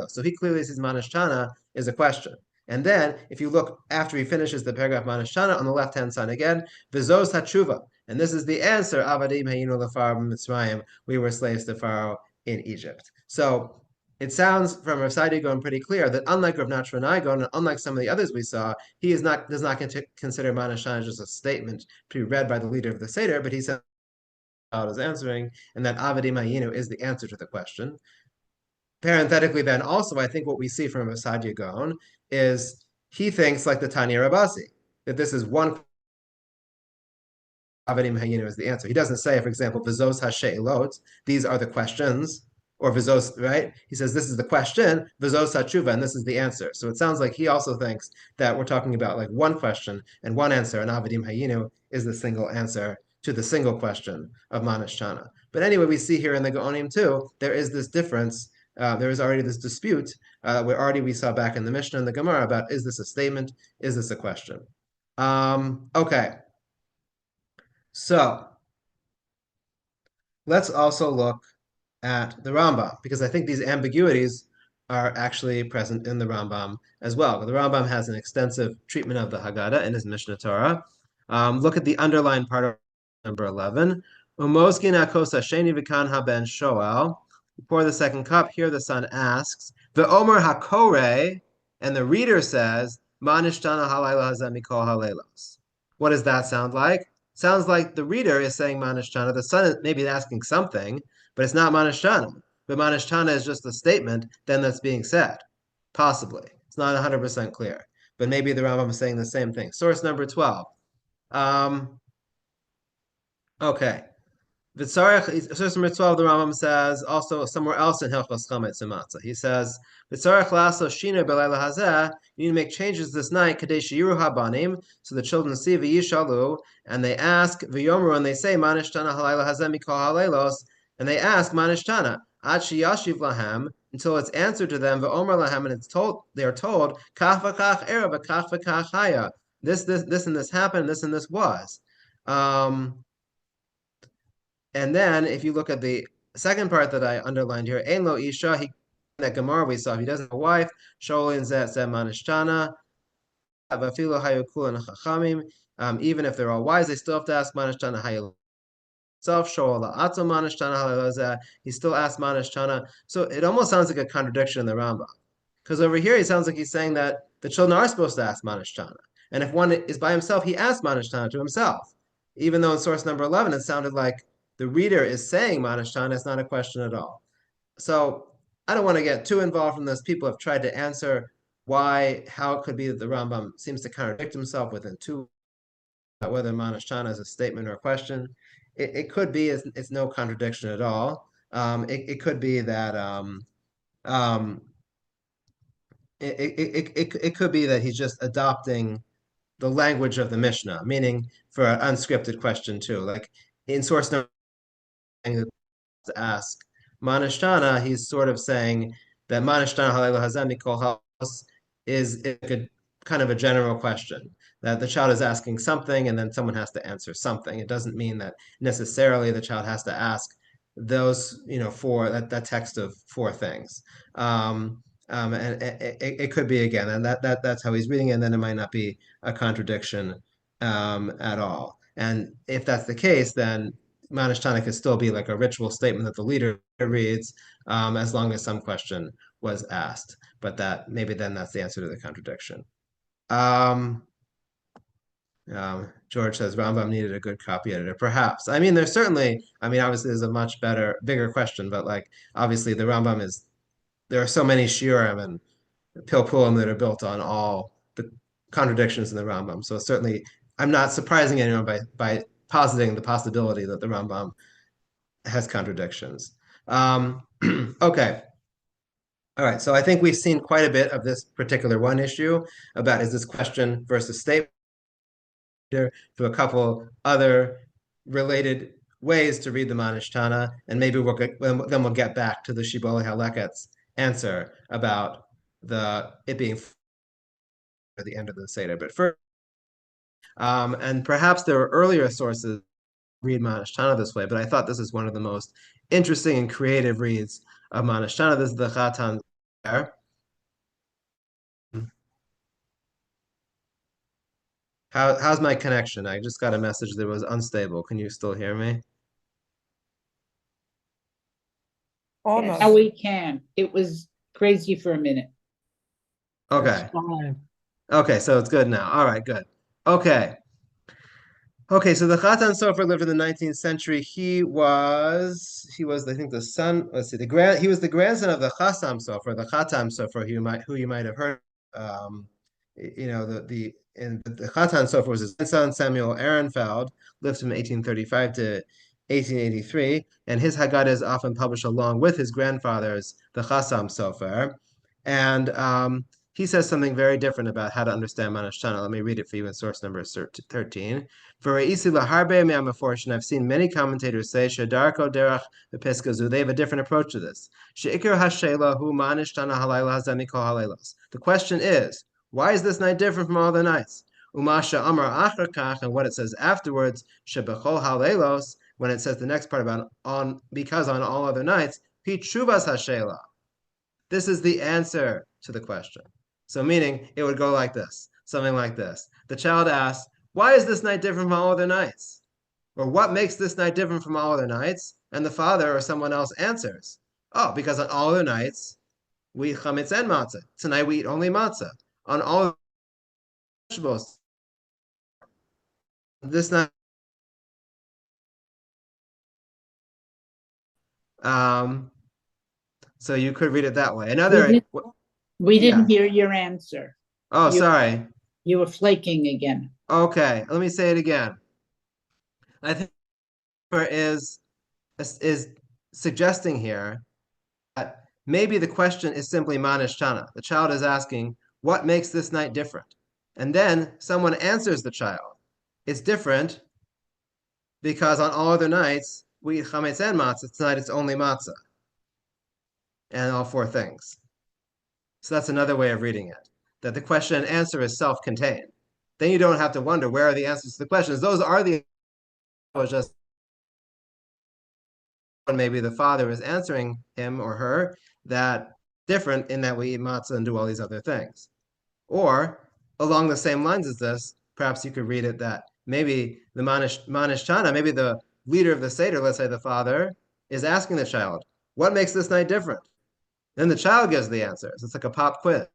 So he clearly sees Manishtana is a question. And then, if you look after he finishes the paragraph Manishtana on the left-hand side again, V'zos hatshuva. And this is the answer, Avadim hayinu lefar b'Mitzrayim. We were slaves to Pharaoh in Egypt. So it sounds from Rav Sadia Gaon pretty clear that unlike Rav Nachman Gaon and unlike some of the others we saw, he does not consider Manishtana just a statement to be read by the leader of the Seder, but he says God is answering, and that Avadim Hayinu is the answer to the question. Parenthetically, then also, I think what we see from Rav Sadia Gaon is he thinks like the Tanya Rabasi, that this is one Avadim Hayinu is the answer. He doesn't say, for example, V'zos HaShe'elot, these are the questions. Or V'zos, right? He says this is the question, V'zos hatshuva, and this is the answer. So it sounds like he also thinks that we're talking about like one question and one answer, and Avadim Hayinu is the single answer to the single question of Manishtana. But anyway, we see here in the Gaonim too, there is this difference there is already this dispute where we saw back in the Mishnah and the Gemara about, is this a statement? Is this a question? Okay. So let's also look at the Rambam, because I think these ambiguities are actually present in the Rambam as well. The Rambam has an extensive treatment of the Haggadah in his Mishnah Torah. Look at the underlined part of number 11. Umoskin akos hasheni v'kan haben shoel. Pour the second cup. Here the son asks, Ve'omer hakore, and the reader says, Ma nishtana halayla hazeh mikol halaylos. What does that sound like? Sounds like the reader is saying Ma nishtana. The son is maybe asking something, but it's not Ma nishtana. But Ma nishtana is just a statement then that's being said. Possibly. It's not 100% clear. But maybe the Rambam is saying the same thing. Source number 12. Okay. Source number 12, the Rambam says, also somewhere else in Hilchos Chametz U'Matzah, he says, "V'tzarech la'asos shina b'leila hazeh." You need to make changes this night, kadei sheyiru habanim, so the children see v'yishalu, and they ask v'yomru, and they say, "Ma nishtana halayla hazeh mikol halaylos," and they ask, "Ma nishtana," ad sheyashiv lahem, until it's answered to them, v'omer lahem, and they are told, "Kach v'kach era v'kach v'kach haya." This, and this happened, this and this was. And then if you look at the second part that I underlined here, Ein lo isha, that Gemara we saw, if he doesn't have a wife, Sholin zeh manishtana, avafilu hayukulan chachamim, even if they're all wise, they still have to ask manishtana hayul. Self shola ato manishtana halilazeh, he still asks manishtana. So it almost sounds like a contradiction in the Rambam. Because over here, he sounds like he's saying that the children are supposed to ask manishtana. And if one is by himself, he asks manishtana to himself. Even though in source number 11, it sounded like the reader is saying manishtana, it's not a question at all. So I don't want to get too involved in this. People have tried to answer how it could be that the Rambam seems to contradict himself within two, whether manishtana is a statement or a question. It could be it's no contradiction at all. It could be that it could be that he's just adopting the language of the Mishnah, meaning for an unscripted question too. Like in source number to ask manishtana, he's sort of saying that manishtana halayla hazeh mikol halaylos is a kind of a general question, that the child is asking something and then someone has to answer something. It doesn't mean that necessarily the child has to ask those, for that text of four things. And it could be again, and that's how he's reading it, and then it might not be a contradiction at all. And if that's the case, then manishtana could still be like a ritual statement that the leader reads, as long as some question was asked. But maybe then that's the answer to the contradiction. George says Rambam needed a good copy editor. Perhaps. I mean, obviously there's a much bigger question, but like obviously the Rambam there are so many shiurim and pilpulim that are built on all the contradictions in the Rambam. So certainly I'm not surprising anyone by positing the possibility that the Rambam has contradictions. Okay. All right. So I think we've seen quite a bit of this particular one issue about is this question versus statement to a couple other related ways to read the manishtana, and maybe then we'll get back to the Shibbolei Haleket's answer about it being at the end of the Seder. But first, and perhaps there are earlier sources read manishtana this way, but I thought this is one of the most interesting and creative reads of manishtana. This is the Chatan. How's my connection? I just got a message that it was unstable. Can you still hear me? Almost. Now we can. It was crazy for a minute. Okay. Okay, so it's good now. All right, good. Okay. Okay, so the Chatan Sofer lived in the 19th century. He was, I think, the son. Let's see, he was the grandson of the Chassam Sofer, the Chatam Sofer, who you might have heard. The Chatan Sofer was his grandson, Samuel Ehrenfeld, lived from 1835 to 1883, and his Haggadah is often published along with his grandfather's, the Chassam Sofer. And he says something very different about how to understand Manashtana. Let me read it for you in source number 13. For Isi laharbe me'amaforsh, and I've seen many commentators say shedarko derach bepiskazu. They have a different approach to this. Sheikir hashela hu Manashtana halayla hazemi kol halaylos. The question is, why is this night different from all the nights? Umasha amar achar kach, and what it says afterwards, shebechol halaylos, when it says the next part about because on all other nights, pitshuvas hashela. This is the answer to the question. So meaning it would go like this, something like this. The child asks, why is this night different from all other nights? Or what makes this night different from all other nights? And the father or someone else answers, oh, because on all other nights, we eat chametz and matzah. Tonight we eat only matzah. On all vegetables, this night, so you could read it that way. Another, We didn't yeah. hear your answer. Oh, sorry. You were flaking again. Okay, let me say it again. I think is suggesting here that maybe the question is simply Manashtana. The child is asking, what makes this night different? And then someone answers the child. It's different because on all other nights, we eat chametz and matzah. Tonight it's only matzah. And all four things. So that's another way of reading it, that the question and answer is self-contained. Then you don't have to wonder, where are the answers to the questions? Those are the just maybe the father is answering him or her that different in that we eat matzah and do all these other things. Or along the same lines as this, perhaps you could read it that maybe the Manashtana, maybe the leader of the Seder, let's say the father, is asking the child, what makes this night different? Then the child gives the answers. It's like a pop quiz.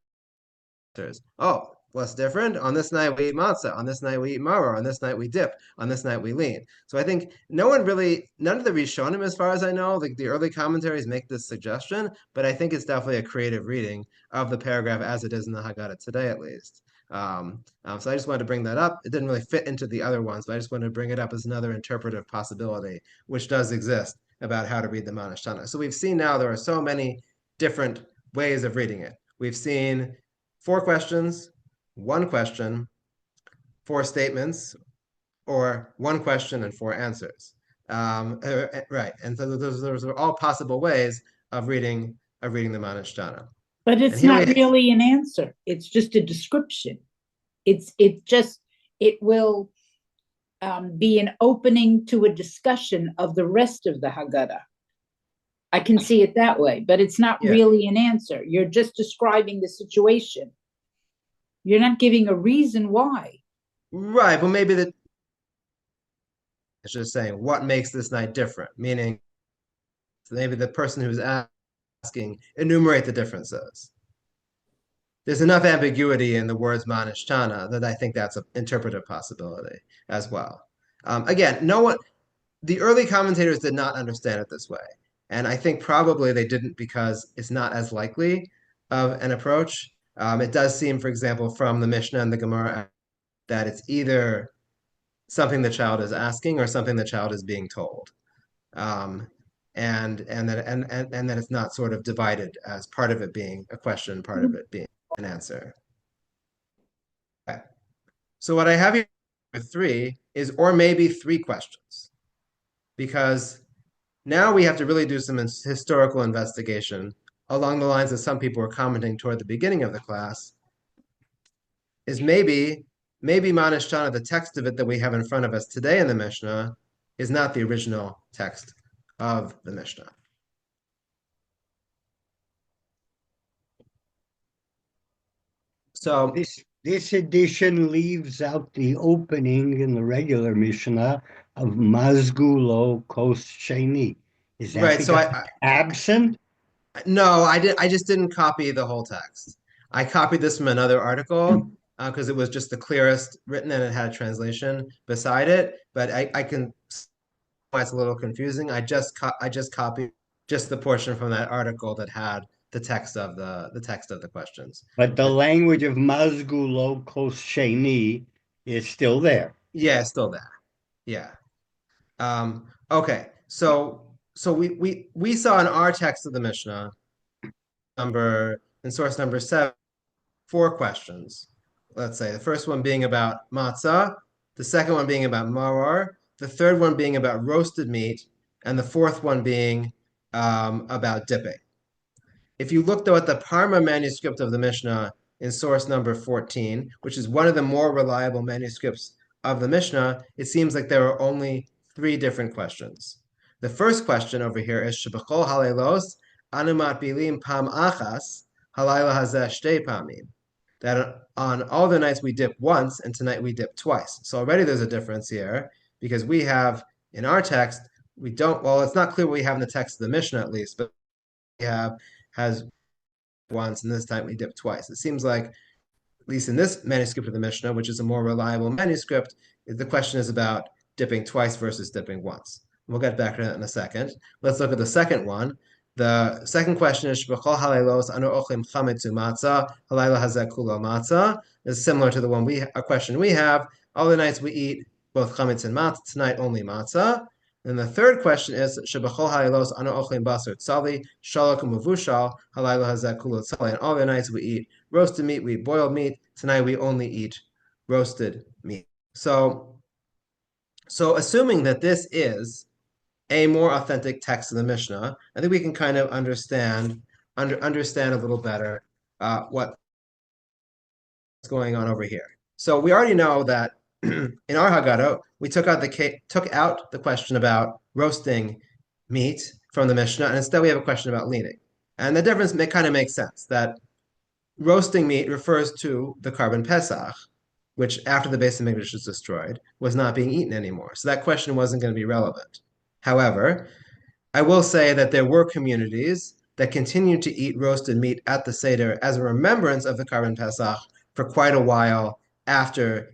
Oh, what's different? On this night we eat matzah. On this night we eat maror. On this night we dip. On this night we lean. So I think none of the Rishonim, as far as I know, like the early commentaries make this suggestion, but I think it's definitely a creative reading of the paragraph as it is in the Haggadah today, at least. So I just wanted to bring that up. It didn't really fit into the other ones, but I just wanted to bring it up as another interpretive possibility, which does exist about how to read the Manashtana. So we've seen now there are so many different ways of reading it. We've seen 4 questions, 1 question, 4 statements, or 1 question and 4 answers. Right, and so those are all possible ways of reading the Manashtana. But it's not really an answer. It's just a description. It will be an opening to a discussion of the rest of the Haggadah. I can see it that way, but it's not really an answer. You're just describing the situation. You're not giving a reason why. Right, but maybe it's just saying what makes this night different, meaning maybe the person who's asking enumerate the differences. There's enough ambiguity in the words Manashtana that I think that's an interpretive possibility as well. Again, the early commentators did not understand it this way. And I think probably they didn't because it's not as likely of an approach. It does seem, for example, from the Mishnah and the Gemara, that it's either something the child is asking or something the child is being told. And that it's not sort of divided as part of it being a question, part of it being an answer. Okay. So what I have here for 3 is, or maybe 3 questions, because now we have to really do some historical investigation along the lines that some people were commenting toward the beginning of the class, is maybe Manashtana, the text of it that we have in front of us today in the Mishnah, is not the original text of the Mishnah. So this edition leaves out the opening in the regular Mishnah of Mazgulo Kos Sheni. Is that right? So absent? No, I just didn't copy the whole text. I copied this from another article because it was just the clearest written and it had a translation beside it. But I can. It's a little confusing. I just copied just the portion from that article that had the text of the questions. But the language of Mazgulo Kos Sheni is still there. Yeah, it's still there. Yeah. Okay. So we saw in our text of the Mishnah in source number 7 4 questions. Let's say the first one being about matzah, the second one being about maror, the third one being about roasted meat, and the fourth one being about dipping. If you look though at the Parma manuscript of the Mishnah in source number 14, which is one of the more reliable manuscripts of the Mishnah, it seems like there are only 3 different questions. The first question over here is Shebechol halelos anu matbilim pam achas halayla hazeh shtei pamim. That on all the nights we dip once and tonight we dip twice. So already there's a difference here because we have in our text, we don't, well, it's not clear what we have in the text of the Mishnah at least, but we have has once and this time we dip twice. It seems like, at least in this manuscript of the Mishnah, which is a more reliable manuscript, the question is about dipping twice versus dipping once. We'll get back to that in a second. Let's look at the second one. The second question is Shbechol halelos anu ochlim chametzu matzah halayla hazeh kulo matzah. Is similar to the one a question we have. All the nights we eat both chametz and matzah. Tonight only matzah. And the third question is Shebechol halelos anu ochlim basar tzali shalak umuvushal halayla hazeh kulo tzali. And all the nights we eat roasted meat, we eat boiled meat. Tonight we only eat roasted meat. So assuming that this is a more authentic text of the Mishnah, I think we can kind of understand a little better what's going on over here. So we already know that in our Haggadah, we took out the question about roasting meat from the Mishnah, and instead we have a question about leaning. And the difference kind of makes sense, that roasting meat refers to the Karban Pesach, which after the Beis Hamikdash was destroyed, was not being eaten anymore. So that question wasn't going to be relevant. However, I will say that there were communities that continued to eat roasted meat at the Seder as a remembrance of the Karban Pesach for quite a while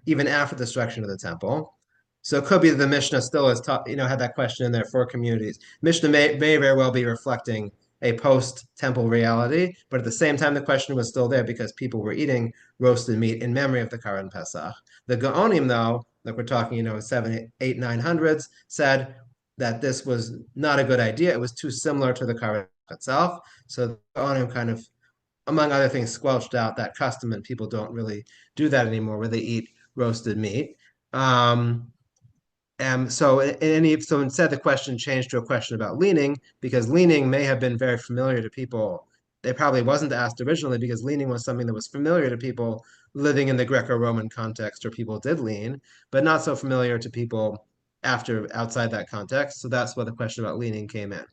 even after the destruction of the temple. So it could be that the Mishnah still has had that question in there for communities. Mishnah may very well be reflecting a post-temple reality, but at the same time, the question was still there because people were eating roasted meat in memory of the Karban Pesach. The Gaonim, though, like we're talking, 7, 8, 900s, said that this was not a good idea. It was too similar to the Karban itself. So the Gaonim kind of, among other things, squelched out that custom, and people don't really do that anymore, where they eat roasted meat. So instead, the question changed to a question about leaning, because leaning may have been very familiar to people. It probably wasn't asked originally because leaning was something that was familiar to people living in the Greco-Roman context, where people did lean, but not so familiar to people outside that context. So that's where the question about leaning came in.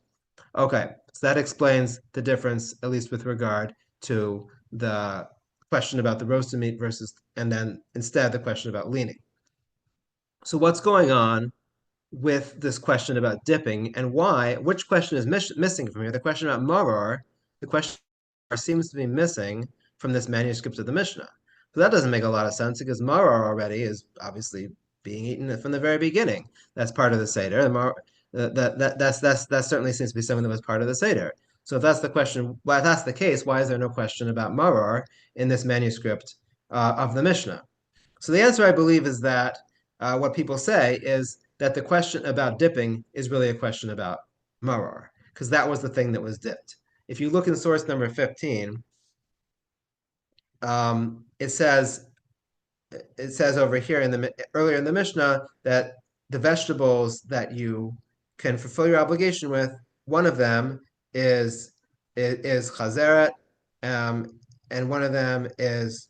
Okay, so that explains the difference, at least with regard to the question about the roasted meat and then instead the question about leaning. So what's going on with this question about dipping, and which question is missing from here? The question about maror, the question seems to be missing from this manuscript of the Mishnah. So that doesn't make a lot of sense because maror already is obviously being eaten from the very beginning. That's part of the Seder. That certainly seems to be something that was part of the Seder. So if that's the question, well, if that's the case, why is there no question about maror in this manuscript of the Mishnah? So the answer, I believe, is that what people say is that the question about dipping is really a question about maror, because that was the thing that was dipped. If you look in source number 15, it says over here earlier in the Mishnah that the vegetables that you can fulfill your obligation with, one of them is chazeret, and one of them is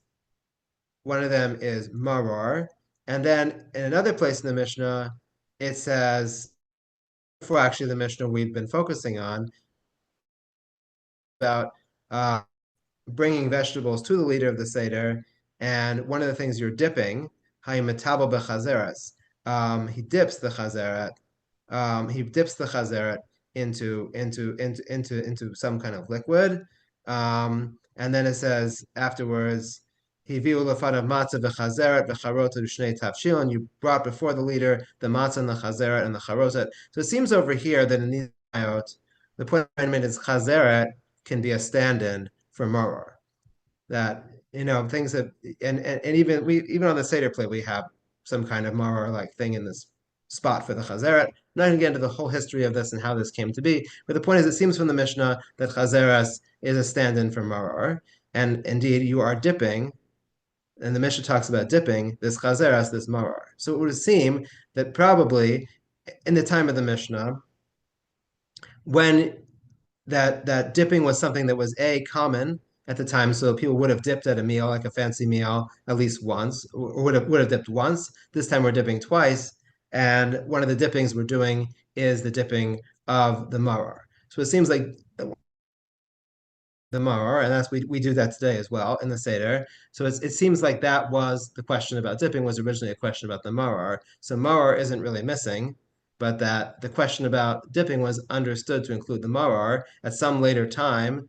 maror. And then in another place in the Mishnah, it says, for actually the Mishnah we've been focusing on, about bringing vegetables to the leader of the Seder, and one of the things you're dipping, ha'imetabo bechazeres, he dips the chazeret into some kind of liquid, and then it says afterwards, you brought before the leader the matzah and the chazeret and the charoset. So it seems over here that in these ayot, the point I made is chazeret can be a stand-in for maror. That things that and even on the Seder plate we have some kind of maror-like thing in this spot for the chazeret. I'm not going to get into the whole history of this and how this came to be, but the point is, it seems from the Mishnah that chazeres is a stand-in for maror. and indeed you are dipping, and the Mishnah talks about dipping this chazer as this maror. So it would seem that probably in the time of the Mishnah, when that dipping was something that was common at the time, so people would have dipped at a meal, like a fancy meal, at least once, or would have dipped once. This time we're dipping twice, and one of the dippings we're doing is the dipping of the maror. So it seems like the maror, and that's we do that today as well in the Seder. So it seems like that was the question about dipping was originally a question about the maror. So maror isn't really missing, but that the question about dipping was understood to include the maror. At some later time,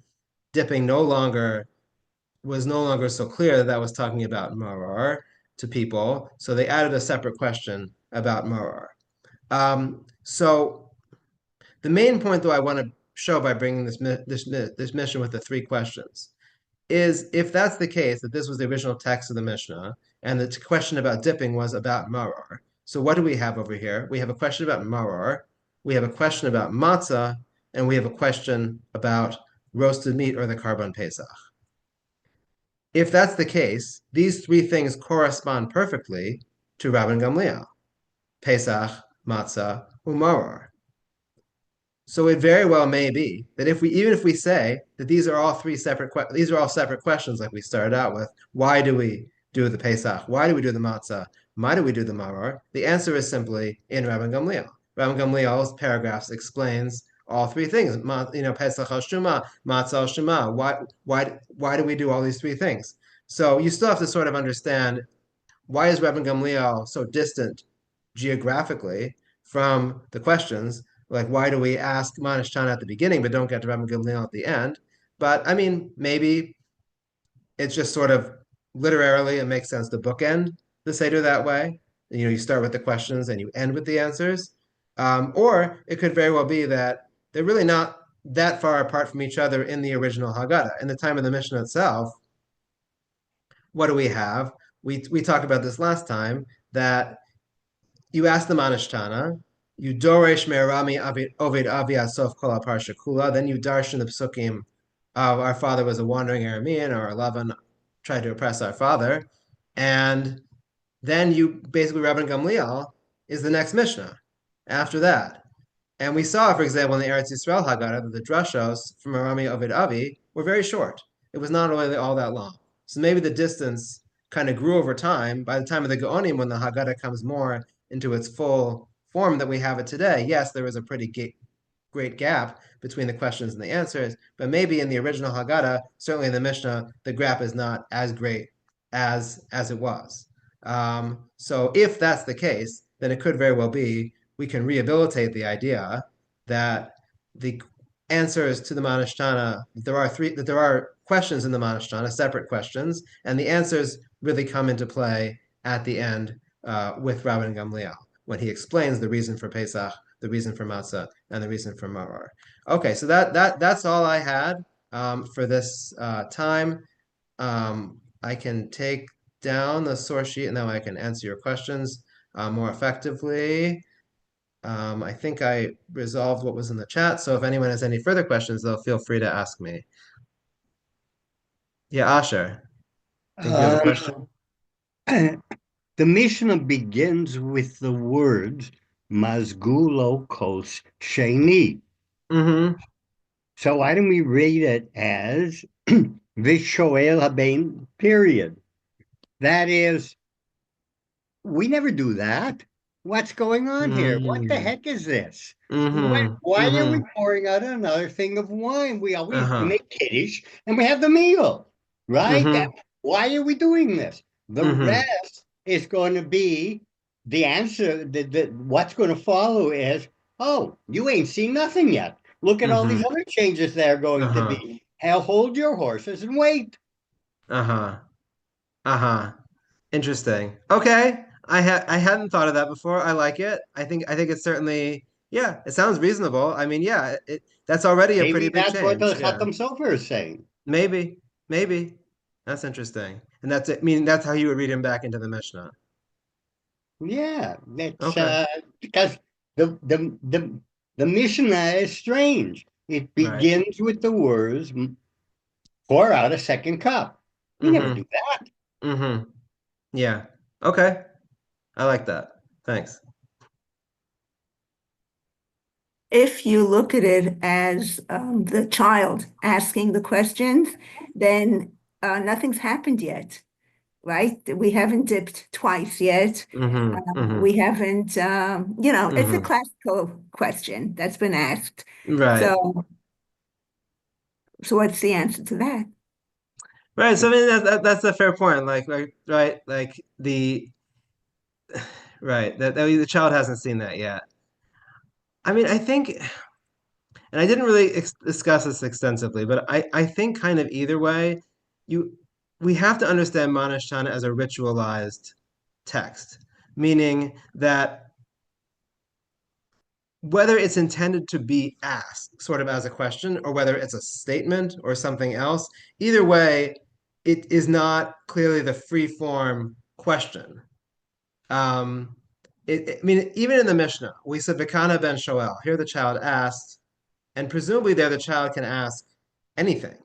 dipping was no longer so clear that was talking about maror to people. So they added a separate question about maror. So the main point, though, I want to show by bringing this Mishnah with the three questions is if that's the case, that this was the original text of the Mishnah, and the question about dipping was about maror. So what do we have over here? We have a question about maror, we have a question about matzah, and we have a question about roasted meat or the Karban Pesach. If that's the case, these three things correspond perfectly to Rabban Gamliel: Pesach, matzah, umaror. So it very well may be that even if we say that these are all separate questions, like we started out with, why do we do the Pesach? Why do we do the matzah? Why do we do the maror? The answer is simply in Rabban Gamliel. Rabban Gamliel's paragraphs explains all three things. Pesach al Shuma, matzah al Shuma. Why do we do all these three things? So you still have to sort of understand, why is Rabban Gamliel so distant geographically from the questions? Like, why do we ask Manishtan at the beginning but don't get to Rabban Gamliel at the end? But I mean, maybe it's just sort of literarily it makes sense to bookend the Seder that way. You start with the questions and you end with the answers. Or it could very well be that they're really not that far apart from each other in the original Haggadah. In the time of the Mishnah itself, what do we have? We talked about this last time, that you ask the Manishtana, you doresh merami ovid avi asof kol parsha kula, then you darshan the psukim of our father was a wandering Aramean, or Lavan tried to oppress our father, and then you basically Rabban Gamliel is the next Mishnah after that. And we saw, for example, in the Eretz Yisrael Haggadah, that the drashos from Arami Ovid Avi were very short. It was not really all that long. So maybe the distance kind of grew over time. By the time of the Gaonim, when the Haggadah comes more into its full form that we have it today, yes, there was a pretty great gap between the questions and the answers, but maybe in the original Haggadah, certainly in the Mishnah, the gap is not as great as it was. So if that's the case, then it could very well be we can rehabilitate the idea that the answers to the Manishtana, that there are questions in the Manishtana, separate questions, and the answers really come into play at the end with Rabban Gamliel, when he explains the reason for Pesach, the reason for Matzah, and the reason for Maror. Okay, so that's all I had for this time. I can take down the source sheet, and now I can answer your questions more effectively. I think I resolved what was in the chat, so if anyone has any further questions, they'll feel free to ask me. Yeah, Asher, I think you have a question? The Mishnah begins with the words Mazgulo Kos Sheni. Mm-hmm. So why don't we read it as Vishoel Haben, period? That is, we never do that. What's going on here? What the heck is this? Mm-hmm. Why are we Mm-hmm. pouring out another thing of wine? We always Uh-huh. make Kiddush and we have the meal, right? Mm-hmm. Why are we doing this? The Mm-hmm. rest is going to be the answer. What's going to follow is, oh, you ain't seen nothing yet. Look at all Mm-hmm. these other changes that are going to Uh-huh. be. Hell, hold your horses and wait. Uh-huh. Uh-huh. Interesting. Okay. I hadn't thought of that before. I like it. I think it's certainly, yeah, it sounds reasonable. I mean, yeah, that's already a pretty Maybe big that's what the change. Yeah. Chatham Sofer is saying. Maybe. Maybe. That's interesting. And that's it. I mean, that's how you would read him back into the Mishnah. Yeah, that's Okay. because the Mishnah is strange. It Right. begins with the words pour out a second cup. We never Mhm. do that. Mm-hmm. Yeah. Okay. I like that. Thanks. If you look at it as the child asking the questions, then nothing's happened yet, right? We haven't dipped twice yet. Mm-hmm. Mm-hmm. We haven't, it's a Mm-hmm. classical question that's been asked. Right. So what's the answer to that? Right. So I mean that's a fair point. Like right, like the right that the child hasn't seen that yet. I mean, I think, and I didn't really discuss this extensively, but I think kind of either way, you we have to understand Manashtana as a ritualized text, meaning that whether it's intended to be asked sort of as a question or whether it's a statement or something else, either way, it is not clearly the free form question. Um, I mean, even in the Mishnah, we said Vikana ben Shoel. Here the child asked, and presumably there the child can ask anything.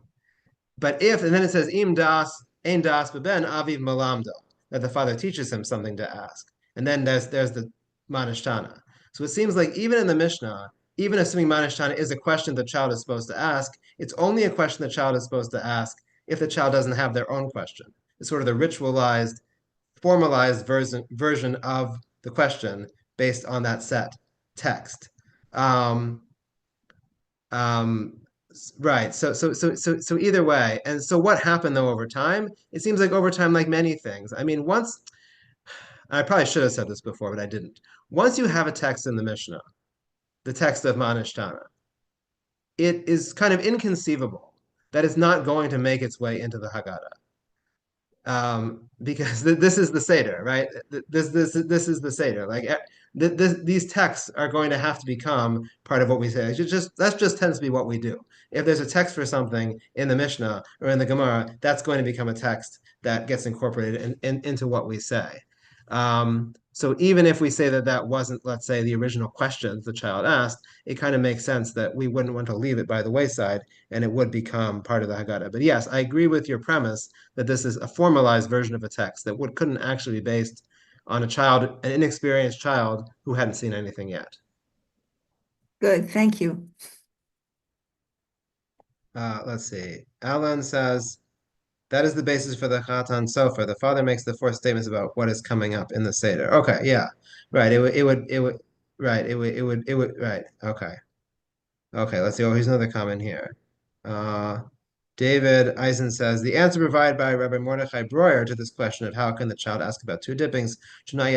But if, and then it says, Im das, ein das beben aviv malamdo, that the father teaches him something to ask. And then there's the Manishtana. So it seems like even in the Mishnah, even assuming Manishtana is a question the child is supposed to ask, it's only a question the child is supposed to ask if the child doesn't have their own question. It's sort of the ritualized, formalized version of the question based on that set text. Um, um, right. So either way, and so what happened though over time? It seems like over time, like many things. I mean, once I probably should have said this before, but I didn't. Once you have a text in the Mishnah, the text of Manishtana, it is kind of inconceivable that it's not going to make its way into the Haggadah. Because this is the Seder, right? This is the Seder. Like these texts are going to have to become part of what we say. That just tends to be what we do. If there's a text for something in the Mishnah or in the Gemara, that's going to become a text that gets incorporated into what we say. So even if we say that that wasn't, let's say, the original question the child asked, it kind of makes sense that we wouldn't want to leave it by the wayside and it would become part of the Haggadah. But yes, I agree with your premise that this is a formalized version of a text that couldn't actually be based on an inexperienced child who hadn't seen anything yet. Good, thank you. Let's see. Alan says, that is the basis for the Chatan Sofer. The father makes the 4 statements about what is coming up in the Seder. Okay, yeah. Right. Right. Okay. Okay, let's see. Oh, here's another comment here. David Eisen says, the answer provided by Rabbi Mordechai Breuer to this question of how can the child ask about 2 dippings should not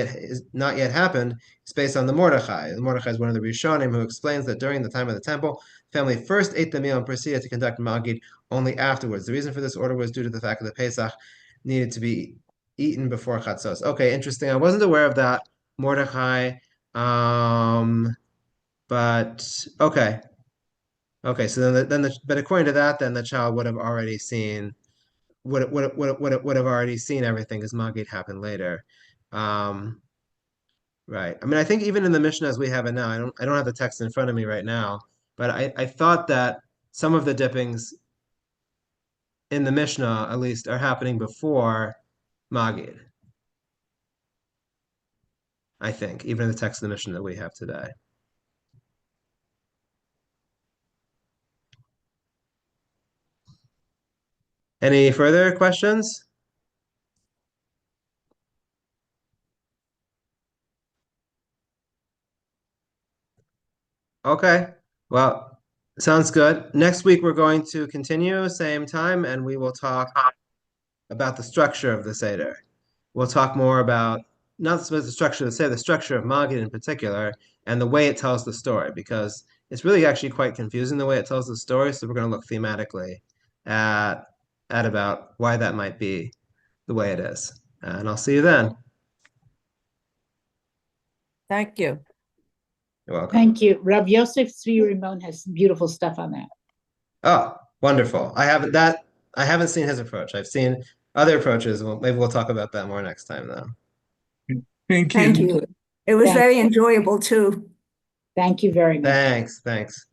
yet happened is based on the Mordechai. The Mordechai is one of the Rishonim who explains that during the time of the temple, the family first ate the meal and proceeded to conduct Maggid only afterwards. The reason for this order was due to the fact that the Pesach needed to be eaten before Chatzos. Okay, interesting. I wasn't aware of that, Mordechai. But okay. Okay, so but according to that, then the child would have already seen would have already seen everything because Maggid happened later. Um, right. I mean, I think even in the Mishnah as we have it now, I don't have the text in front of me right now, but I thought that some of the dippings in the Mishnah at least are happening before Maggid. I think, even in the text of the Mishnah that we have today. Any further questions? Okay. Well, sounds good. Next week we're going to continue same time and we will talk about the structure of the Seder. We'll talk more about not the structure of the Seder, the structure of Maggid in particular, and the way it tells the story, because it's really actually quite confusing the way it tells the story. So we're going to look thematically at about why that might be the way it is. And I'll see you then. Thank you. You're welcome. Thank you. Rav Yosef Tzvi Rimon has beautiful stuff on that. Oh, wonderful. I haven't seen his approach. I've seen other approaches. Well, maybe we'll talk about that more next time, though. Thank Thank you. you. It was Thank very enjoyable too. Thank you very much. Thanks.